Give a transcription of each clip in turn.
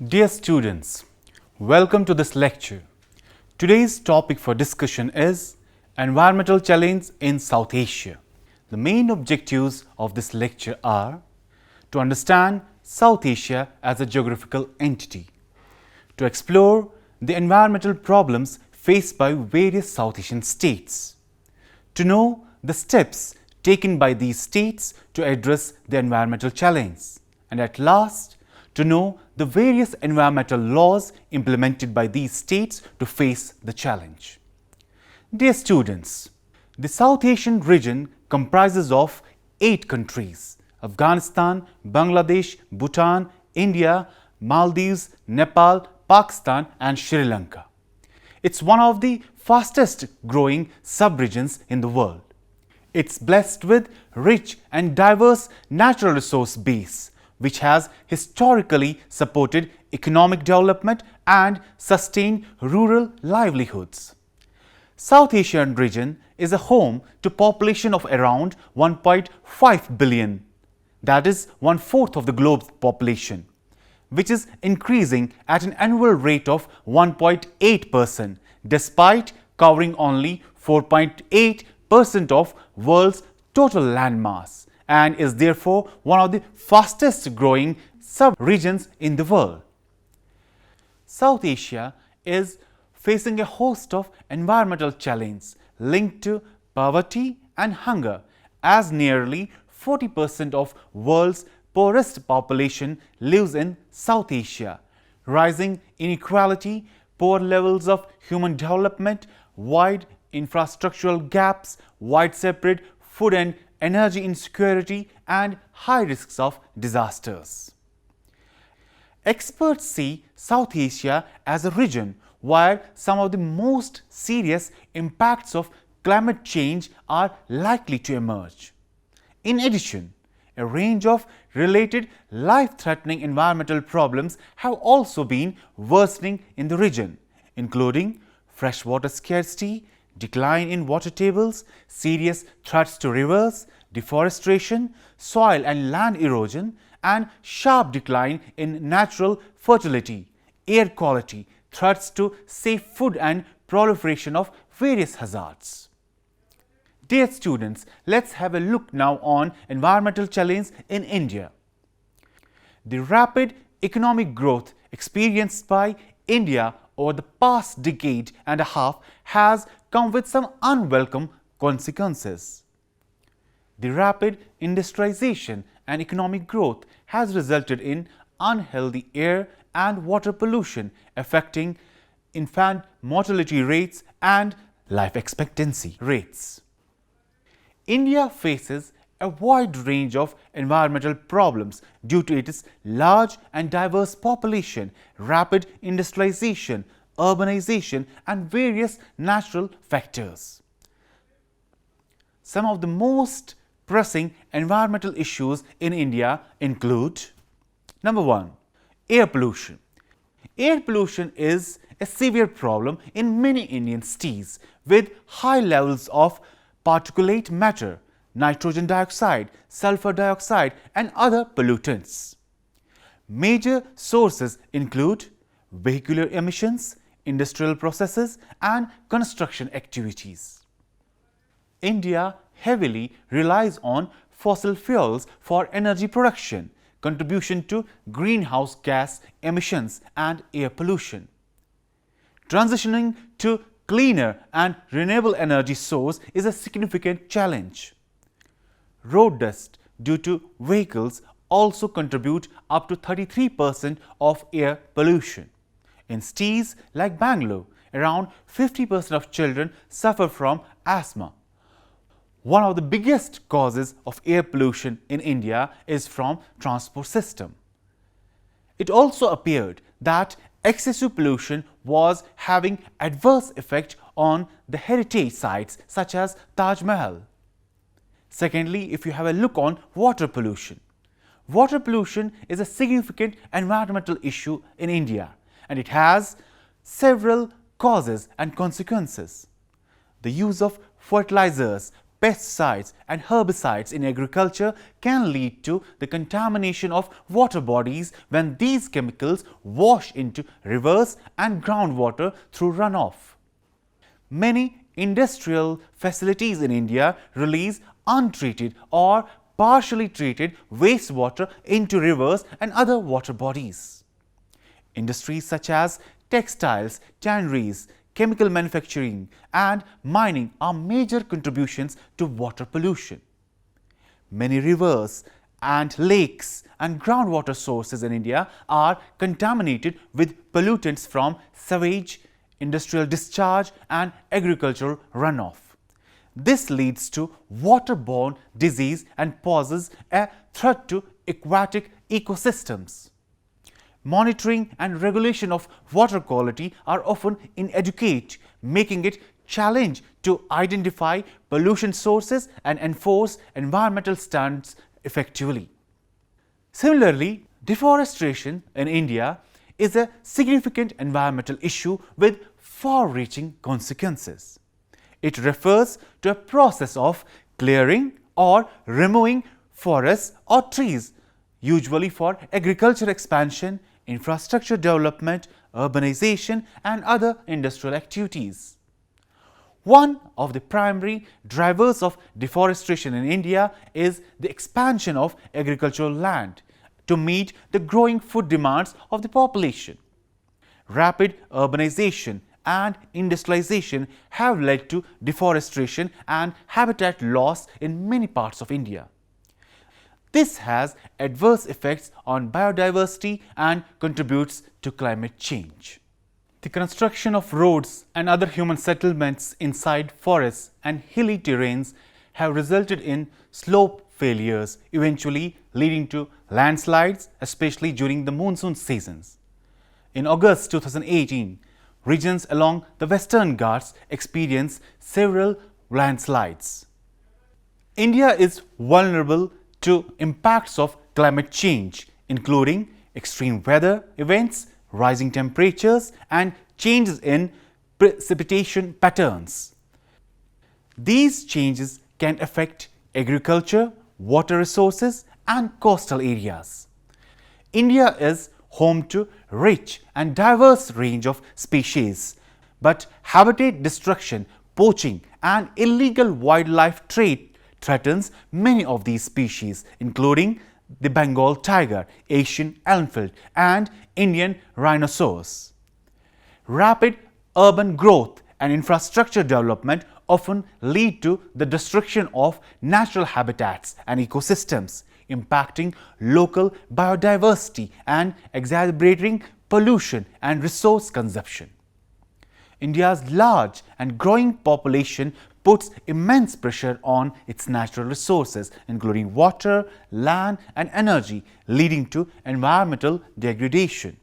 Dear students, welcome to this lecture. Today's topic for discussion is Environmental Challenge in South Asia. The main objectives of this lecture are to understand South Asia as a geographical entity, to explore the environmental problems faced by various South Asian states, to know the steps taken by these states to address the environmental challenge, and at last, to know the various environmental laws implemented by these states to face the challenge. Dear students, the South Asian region comprises of 8 countries: Afghanistan, Bangladesh, Bhutan, India, Maldives, Nepal, Pakistan and Sri Lanka. It's one of the fastest growing sub-regions in the world. It's blessed with rich and diverse natural resource base, which has historically supported economic development and sustained rural livelihoods. South Asian region is a home to population of around 1.5 billion, that is 1/4 of the globe's population, which is increasing at an annual rate of 1.8% despite covering only 4.8% of world's total landmass, and is therefore one of the fastest growing sub-regions in the world. South Asia is facing a host of environmental challenges linked to poverty and hunger, as nearly 40% of world's poorest population lives in South Asia. Rising inequality, poor levels of human development, wide infrastructural gaps, widespread food and energy insecurity, and high risks of disasters. Experts see South Asia as a region where some of the most serious impacts of climate change are likely to emerge. In addition, a range of related life-threatening environmental problems have also been worsening in the region, including freshwater scarcity, decline in water tables, serious threats to rivers, deforestation, soil and land erosion, and sharp decline in natural fertility, air quality, threats to safe food and proliferation of various hazards. Dear students, let's have a look now on environmental challenge in India. The rapid economic growth experienced by India over the past decade and a half has come with some unwelcome consequences. The rapid industrialization and economic growth has resulted in unhealthy air and water pollution, affecting infant mortality rates and life expectancy rates. India faces a wide range of environmental problems due to its large and diverse population, rapid industrialization, urbanization, and various natural factors. Some of the most pressing environmental issues in India include: Number 1. Air pollution. Air pollution is a severe problem in many Indian cities with high levels of particulate matter, nitrogen dioxide, sulfur dioxide, and other pollutants. Major sources include vehicular emissions, industrial processes, and construction activities. India heavily relies on fossil fuels for energy production, contribution to greenhouse gas emissions and air pollution. Transitioning to cleaner and renewable energy source is a significant challenge. Road dust due to vehicles also contribute up to 33% of air pollution. In cities like Bangalore, around 50% of children suffer from asthma. One of the biggest causes of air pollution in India is from transport system. It also appeared that excessive pollution was having adverse effect on the heritage sites such as Taj Mahal. Secondly, if you have a look on water pollution. Water pollution is a significant environmental issue in India, and it has several causes and consequences. The use of fertilizers, pesticides and herbicides in agriculture can lead to the contamination of water bodies when these chemicals wash into rivers and groundwater through runoff. Many industrial facilities in India release untreated or partially treated wastewater into rivers and other water bodies. Industries such as textiles, tanneries, chemical manufacturing and mining are major contributions to water pollution. Many rivers and lakes and groundwater sources in India are contaminated with pollutants from sewage, industrial discharge and agricultural runoff. This leads to waterborne disease and poses a threat to aquatic ecosystems. Monitoring and regulation of water quality are often inadequate, making it challenging to identify pollution sources and enforce environmental standards effectively. Similarly, deforestation in India is a significant environmental issue with far-reaching consequences. It refers to a process of clearing or removing forests or trees, usually for agriculture expansion, infrastructure development, urbanization and other industrial activities. One of the primary drivers of deforestation in India is the expansion of agricultural land to meet the growing food demands of the population. Rapid urbanization and industrialization have led to deforestation and habitat loss in many parts of India. This has adverse effects on biodiversity and contributes to climate change. The construction of roads and other human settlements inside forests and hilly terrains have resulted in slope failures, eventually leading to landslides, especially during the monsoon seasons. In August 2018, regions along the Western Ghats experienced several landslides. India is vulnerable to impacts of climate change, including extreme weather events, rising temperatures, and changes in precipitation patterns. These changes can affect agriculture, water resources, and coastal areas. India is home to rich and diverse range of species, but habitat destruction, poaching, and illegal wildlife trade threatens many of these species, including the Bengal tiger, Asian elm-filled, and Indian rhinoceros. Rapid urban growth and infrastructure development often lead to the destruction of natural habitats and ecosystems, impacting local biodiversity and exacerbating pollution and resource consumption. India's large and growing population puts immense pressure on its natural resources, including water, land, and energy, leading to environmental degradation.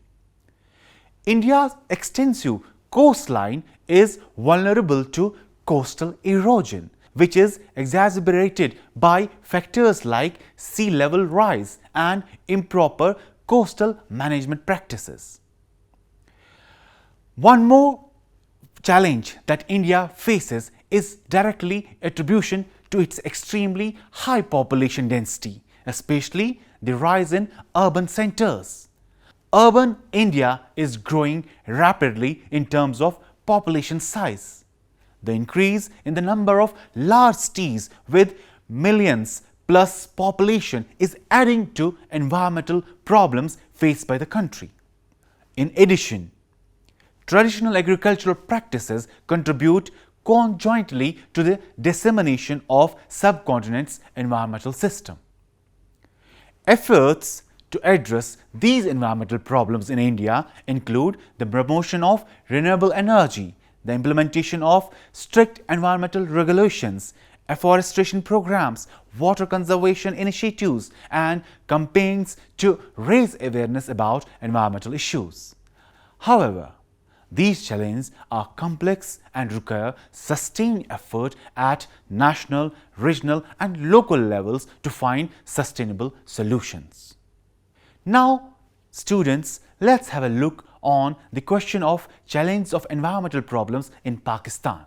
India's extensive coastline is vulnerable to coastal erosion, which is exacerbated by factors like sea level rise and improper coastal management practices. One more challenge that India faces is directly attribution to its extremely high population density, especially the rise in urban centers. Urban India is growing rapidly in terms of population size. The increase in the number of large cities with millions plus population is adding to environmental problems faced by the country. In addition, traditional agricultural practices contribute conjointly to the dissemination of subcontinent's environmental system. Efforts to address these environmental problems in India include the promotion of renewable energy, the implementation of strict environmental regulations, afforestation programs, water conservation initiatives, and campaigns to raise awareness about environmental issues. However, these challenges are complex and require sustained effort at national, regional, and local levels to find sustainable solutions. Now, students, let's have a look on the question of challenge of environmental problems in Pakistan.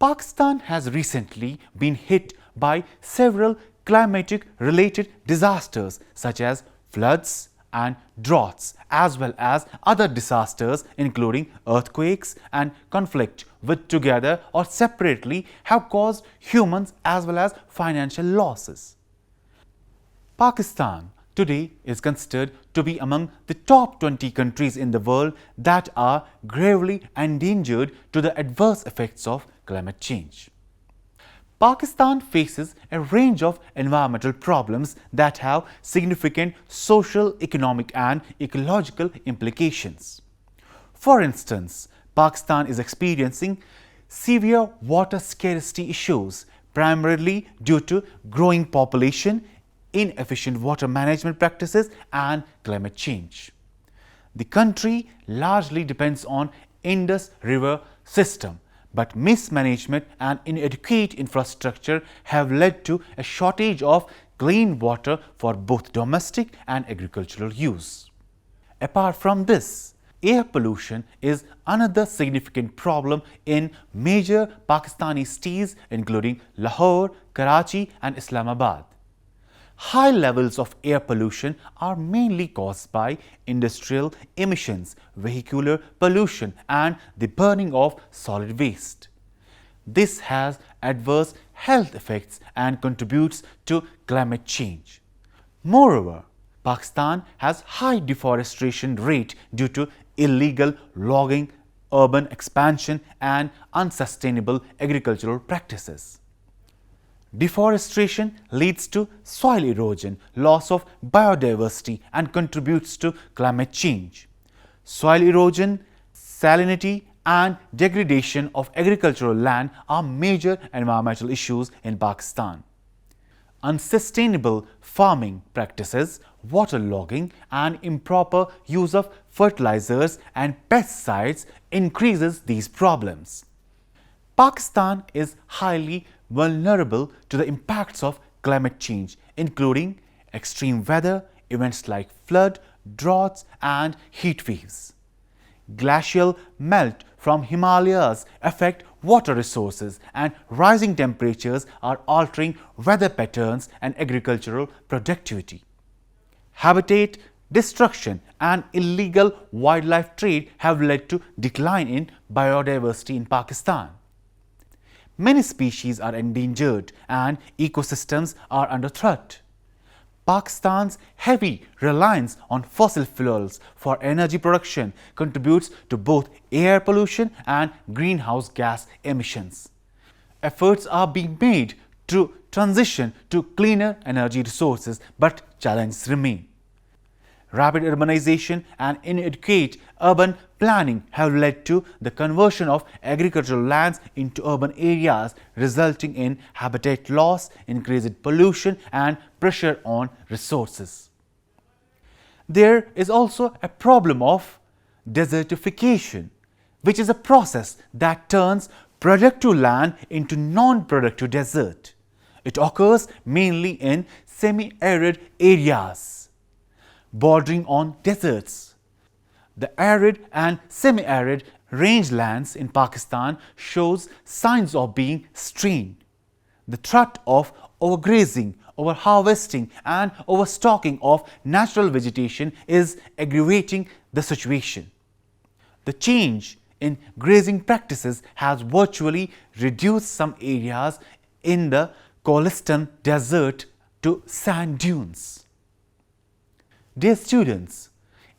Pakistan has recently been hit by several climatic-related disasters such as floods and droughts, as well as other disasters including earthquakes and conflict, which together or separately have caused humans as well as financial losses. Pakistan today is considered to be among the top 20 countries in the world that are gravely endangered to the adverse effects of climate change. Pakistan faces a range of environmental problems that have significant social, economic and ecological implications. For instance, Pakistan is experiencing severe water scarcity issues, primarily due to growing population, inefficient water management practices and climate change. The country largely depends on Indus River system, but mismanagement and inadequate infrastructure have led to a shortage of clean water for both domestic and agricultural use. Apart from this, air pollution is another significant problem in major Pakistani cities including Lahore, Karachi and Islamabad. High levels of air pollution are mainly caused by industrial emissions, vehicular pollution and the burning of solid waste. This has adverse health effects and contributes to climate change. Moreover, Pakistan has high deforestation rate due to illegal logging, urban expansion and unsustainable agricultural practices. Deforestation leads to soil erosion, loss of biodiversity and contributes to climate change. Soil erosion, salinity and degradation of agricultural land are major environmental issues in Pakistan. Unsustainable farming practices, water logging and improper use of fertilizers and pesticides increases these problems. Pakistan is highly vulnerable to the impacts of climate change, including extreme weather, events like flood, droughts and heat waves. Glacial melt from Himalayas affect water resources and rising temperatures are altering weather patterns and agricultural productivity. Habitat destruction and illegal wildlife trade have led to decline in biodiversity in Pakistan. Many species are endangered and ecosystems are under threat. Pakistan's heavy reliance on fossil fuels for energy production contributes to both air pollution and greenhouse gas emissions. Efforts are being made to transition to cleaner energy resources, but challenges remain. Rapid urbanization and inadequate urban planning have led to the conversion of agricultural lands into urban areas, resulting in habitat loss, increased pollution and pressure on resources. There is also a problem of desertification, which is a process that turns productive land into non-productive desert. It occurs mainly in semi-arid areas bordering on deserts. The arid and semi-arid rangelands in Pakistan shows signs of being strained. The threat of overgrazing, overharvesting and overstocking of natural vegetation is aggravating the situation. The change in grazing practices has virtually reduced some areas in the Kholistan desert to sand dunes. Dear students,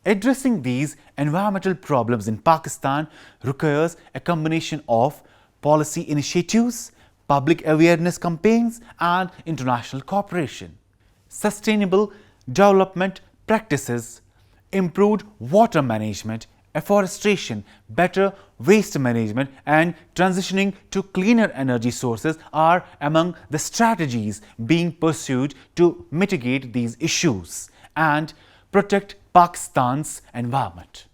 addressing these environmental problems in Pakistan requires a combination of policy initiatives, public awareness campaigns and international cooperation. Sustainable development practices, improved water management, afforestation, better waste management and transitioning to cleaner energy sources are among the strategies being pursued to mitigate these issues and protect Pakistan's environment.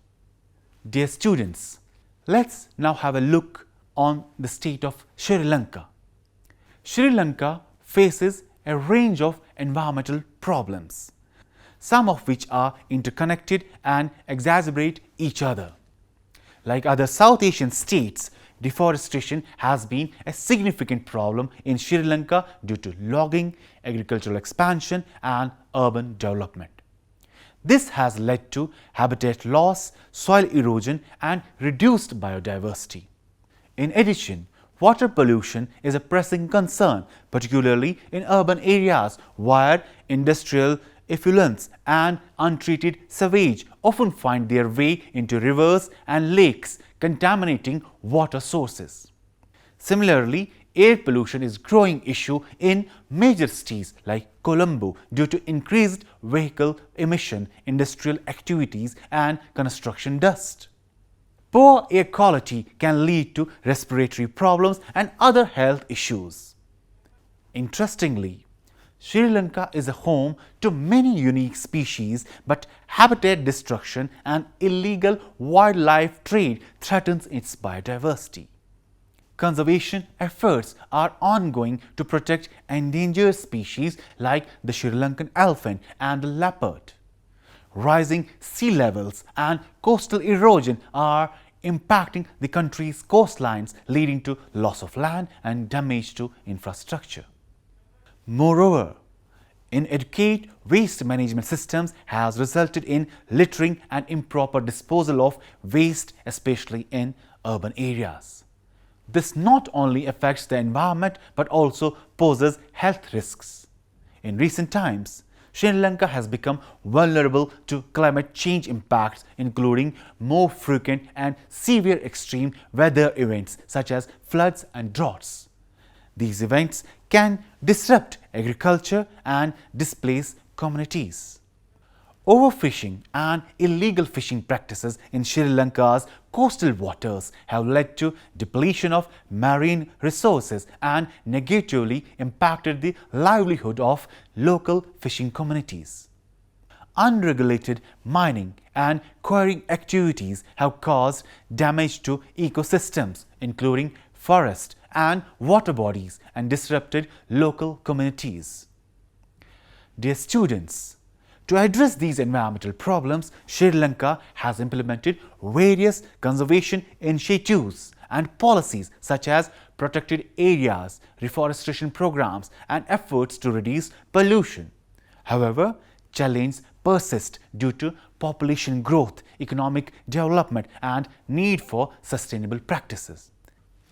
Dear students, let's now have a look on the state of Sri Lanka. Sri Lanka faces a range of environmental problems, some of which are interconnected and exacerbate each other. Like other South Asian states, deforestation has been a significant problem in Sri Lanka due to logging, agricultural expansion and urban development. This has led to habitat loss, soil erosion and reduced biodiversity. In addition, water pollution is a pressing concern, particularly in urban areas where industrial effluents and untreated sewage often find their way into rivers and lakes, contaminating water sources. Similarly, air pollution is a growing issue in major cities like Colombo due to increased vehicle emission, industrial activities and construction dust. Poor air quality can lead to respiratory problems and other health issues. Interestingly, Sri Lanka is a home to many unique species, but habitat destruction and illegal wildlife trade threatens its biodiversity. Conservation efforts are ongoing to protect endangered species like the Sri Lankan elephant and the leopard. Rising sea levels and coastal erosion are impacting the country's coastlines, leading to loss of land and damage to infrastructure. Moreover, inadequate waste management systems has resulted in littering and improper disposal of waste, especially in urban areas. This not only affects the environment but also poses health risks. In recent times, Sri Lanka has become vulnerable to climate change impacts, including more frequent and severe extreme weather events such as floods and droughts. These events can disrupt agriculture and displace communities. Overfishing and illegal fishing practices in Sri Lanka's coastal waters have led to depletion of marine resources and negatively impacted the livelihood of local fishing communities. Unregulated mining and quarrying activities have caused damage to ecosystems, including forests and water bodies, and disrupted local communities. Dear students, to address these environmental problems, Sri Lanka has implemented various conservation initiatives and policies such as protected areas, reforestation programs, and efforts to reduce pollution. However, challenges persist due to population growth, economic development, and need for sustainable practices.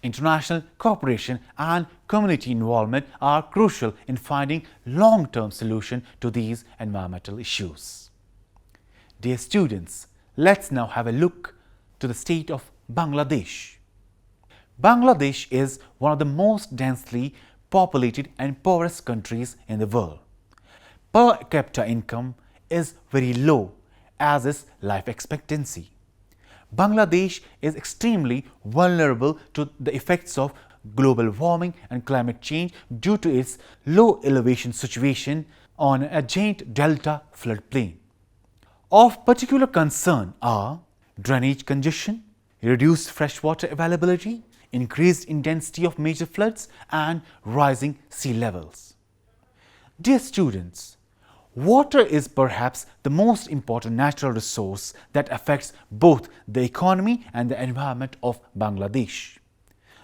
International cooperation and community involvement are crucial in finding long-term solutions to these environmental issues. Dear students, let's now have a look to the state of Bangladesh. Bangladesh is one of the most densely populated and poorest countries in the world. Per capita income is very low, as is life expectancy. Bangladesh is extremely vulnerable to the effects of global warming and climate change due to its low elevation situation on a giant delta floodplain. Of particular concern are drainage congestion, reduced freshwater availability, increased intensity of major floods, and rising sea levels. Dear students, water is perhaps the most important natural resource that affects both the economy and the environment of Bangladesh.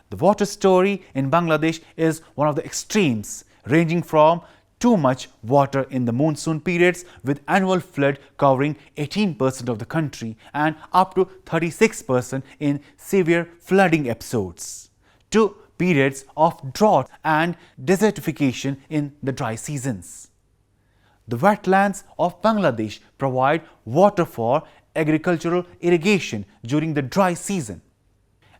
The water story in Bangladesh is one of the extremes, ranging from too much water in the monsoon periods with annual flood covering 18% of the country and up to 36% in severe flooding episodes, to periods of drought and desertification in the dry seasons. The wetlands of Bangladesh provide water for agricultural irrigation during the dry season.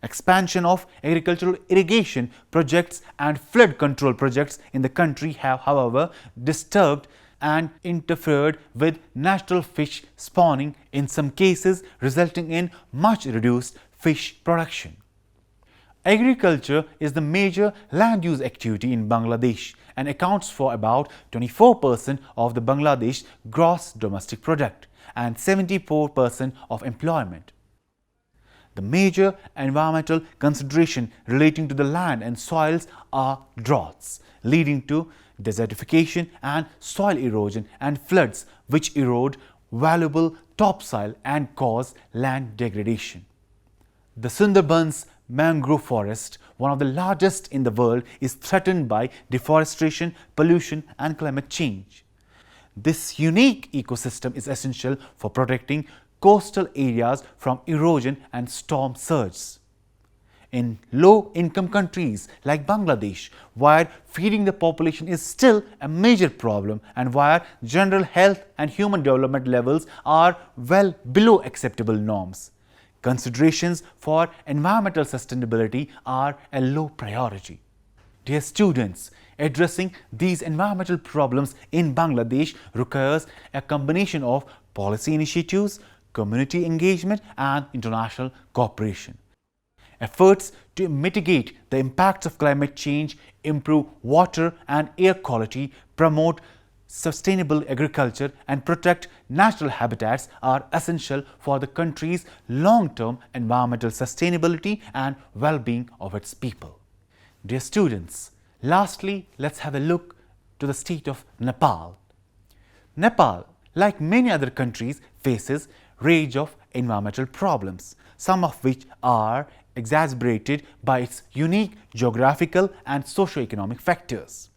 Expansion of agricultural irrigation projects and flood control projects in the country have, however, disturbed and interfered with natural fish spawning, in some cases resulting in much reduced fish production. Agriculture is the major land use activity in Bangladesh and accounts for about 24% of the Bangladesh gross domestic product and 74% of employment. The major environmental consideration relating to the land and soils are droughts, leading to desertification and soil erosion, and floods which erode valuable topsoil and cause land degradation. The Sundarbans mangrove forest, one of the largest in the world, is threatened by deforestation, pollution and climate change. This unique ecosystem is essential for protecting coastal areas from erosion and storm surge. In low-income countries like Bangladesh, where feeding the population is still a major problem and where general health and human development levels are well below acceptable norms, considerations for environmental sustainability are a low priority. Dear students, addressing these environmental problems in Bangladesh requires a combination of policy initiatives, community engagement and international cooperation. Efforts to mitigate the impacts of climate change, improve water and air quality, promote sustainable agriculture and protect natural habitats are essential for the country's long-term environmental sustainability and well-being of its people. Dear students, lastly, let's have a look to the state of Nepal. Nepal, like many other countries, faces range of environmental problems, some of which are exacerbated by its unique geographical and socio-economic factors.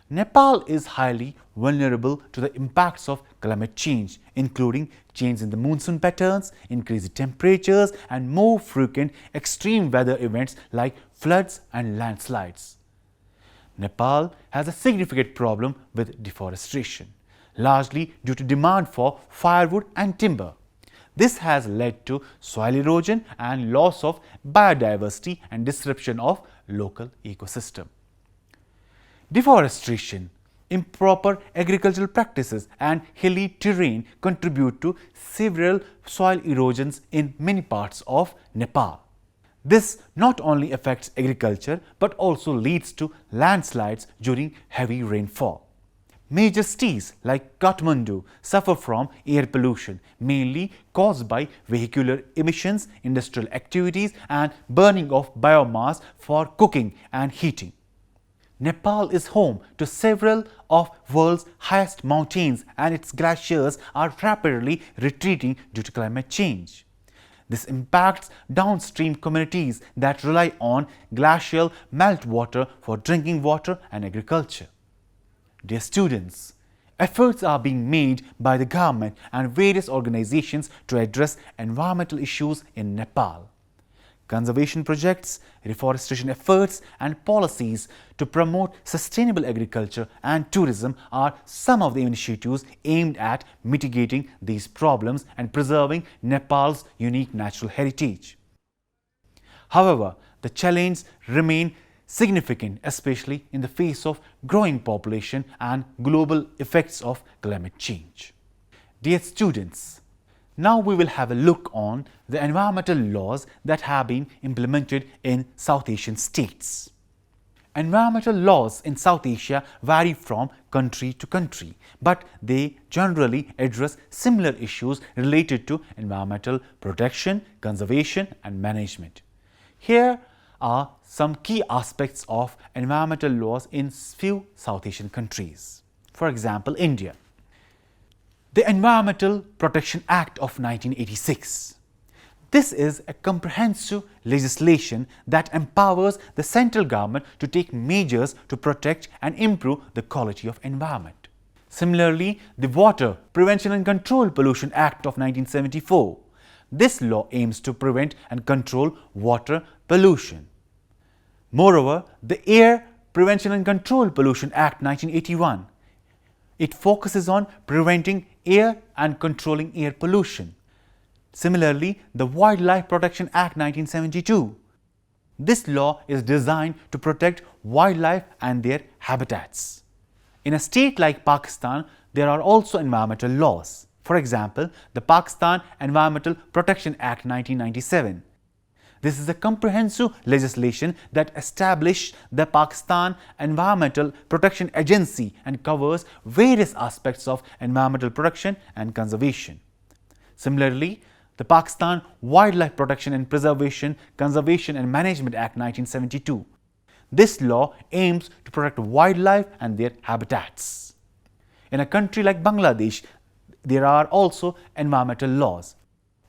Nepal is highly vulnerable to the impacts of climate change, including change in the monsoon patterns, increased temperatures, and more frequent extreme weather events like floods and landslides. Nepal has a significant problem with deforestation, largely due to demand for firewood and timber. This has led to soil erosion and loss of biodiversity and disruption of local ecosystem. Deforestation, improper agricultural practices and hilly terrain contribute to several soil erosions in many parts of Nepal. This not only affects agriculture but also leads to landslides during heavy rainfall. Major cities like Kathmandu suffer from air pollution, mainly caused by vehicular emissions, industrial activities and burning of biomass for cooking and heating. Nepal is home to several of the world's highest mountains and its glaciers are rapidly retreating due to climate change. This impacts downstream communities that rely on glacial meltwater for drinking water and agriculture. Dear students, efforts are being made by the government and various organizations to address environmental issues in Nepal. Conservation projects, reforestation efforts and policies to promote sustainable agriculture and tourism are some of the initiatives aimed at mitigating these problems and preserving Nepal's unique natural heritage. However, the challenges remain significant, especially in the face of growing population and global effects of climate change. Dear students, now we will have a look on the environmental laws that have been implemented in South Asian states. Environmental laws in South Asia vary from country to country, but they generally address similar issues related to environmental protection, conservation and management. Here are some key aspects of environmental laws in few South Asian countries. For example, India. The Environmental Protection Act of 1986. This is a comprehensive legislation that empowers the central government to take measures to protect and improve the quality of environment. Similarly, the Water Prevention and Control Pollution Act of 1974. This law aims to prevent and control water pollution. Moreover, the Air Prevention and Control Pollution Act 1981. It focuses on preventing air and controlling air pollution. Similarly, the Wildlife Protection Act 1972. This law is designed to protect wildlife and their habitats. In a state like Pakistan, there are also environmental laws. For example, the Pakistan Environmental Protection Act 1997. This is a comprehensive legislation that established the Pakistan Environmental Protection Agency and covers various aspects of environmental protection and conservation. Similarly, the Pakistan Wildlife Protection and Preservation, Conservation and Management Act 1972. This law aims to protect wildlife and their habitats. In a country like Bangladesh, there are also environmental laws.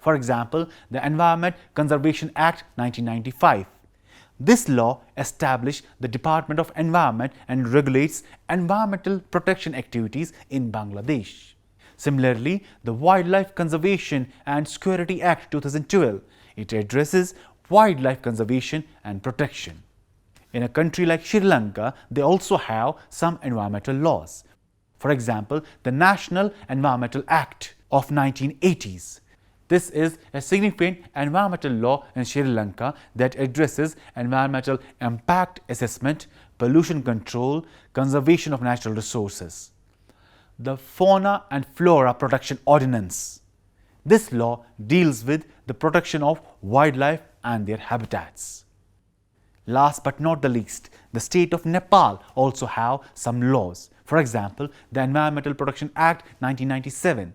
For example, the Environment Conservation Act 1995. This law established the Department of Environment and regulates environmental protection activities in Bangladesh. Similarly, the Wildlife Conservation and Security Act 2012, it addresses wildlife conservation and protection. In a country like Sri Lanka, they also have some environmental laws. For example, the National Environmental Act of 1980s. This is a significant environmental law in Sri Lanka that addresses environmental impact assessment, pollution control, conservation of natural resources. The Fauna and Flora Protection Ordinance. This law deals with the protection of wildlife and their habitats. Last but not the least, the state of Nepal also have some laws. For example, the Environmental Protection Act 1997.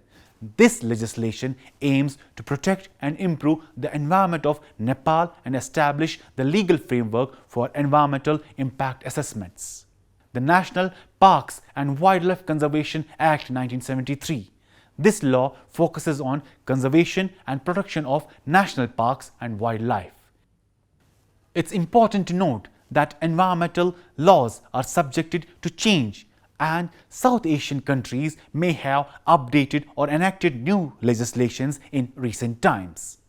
This legislation aims to protect and improve the environment of Nepal and establish the legal framework for environmental impact assessments. The National Parks and Wildlife Conservation Act 1973. This law focuses on conservation and protection of national parks and wildlife. It's important to note that environmental laws are subjected to change, and South Asian countries may have updated or enacted new legislations in recent times.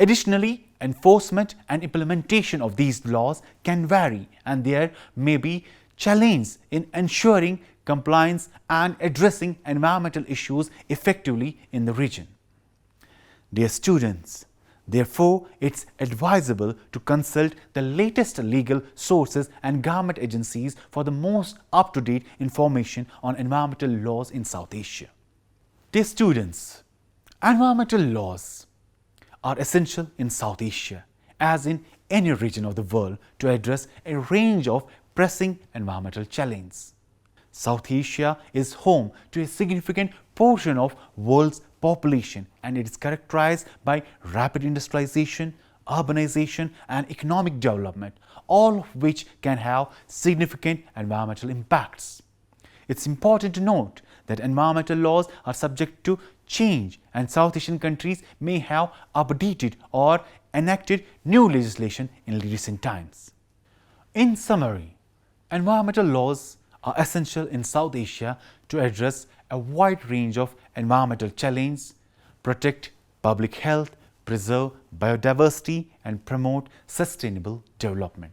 Additionally, enforcement and implementation of these laws can vary, and there may be challenges in ensuring compliance and addressing environmental issues effectively in the region. Dear students, therefore, it's advisable to consult the latest legal sources and government agencies for the most up-to-date information on environmental laws in South Asia. Dear students, environmental laws are essential in South Asia, as in any region of the world, to address a range of pressing environmental challenges. South Asia is home to a significant portion of the world's population, and it is characterized by rapid industrialization, urbanization and economic development, all of which can have significant environmental impacts. It's important to note that environmental laws are subject to change, and South Asian countries may have updated or enacted new legislation in recent times. In summary, environmental laws are essential in South Asia to address a wide range of environmental challenges, protect public health, preserve biodiversity and promote sustainable development.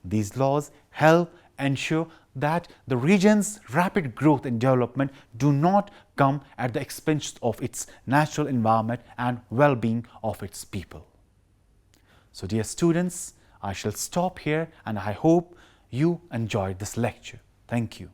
These laws help ensure that the region's rapid growth and development do not come at the expense of its natural environment and well-being of its people. So dear students, I shall stop here and I hope you enjoyed this lecture. Thank you.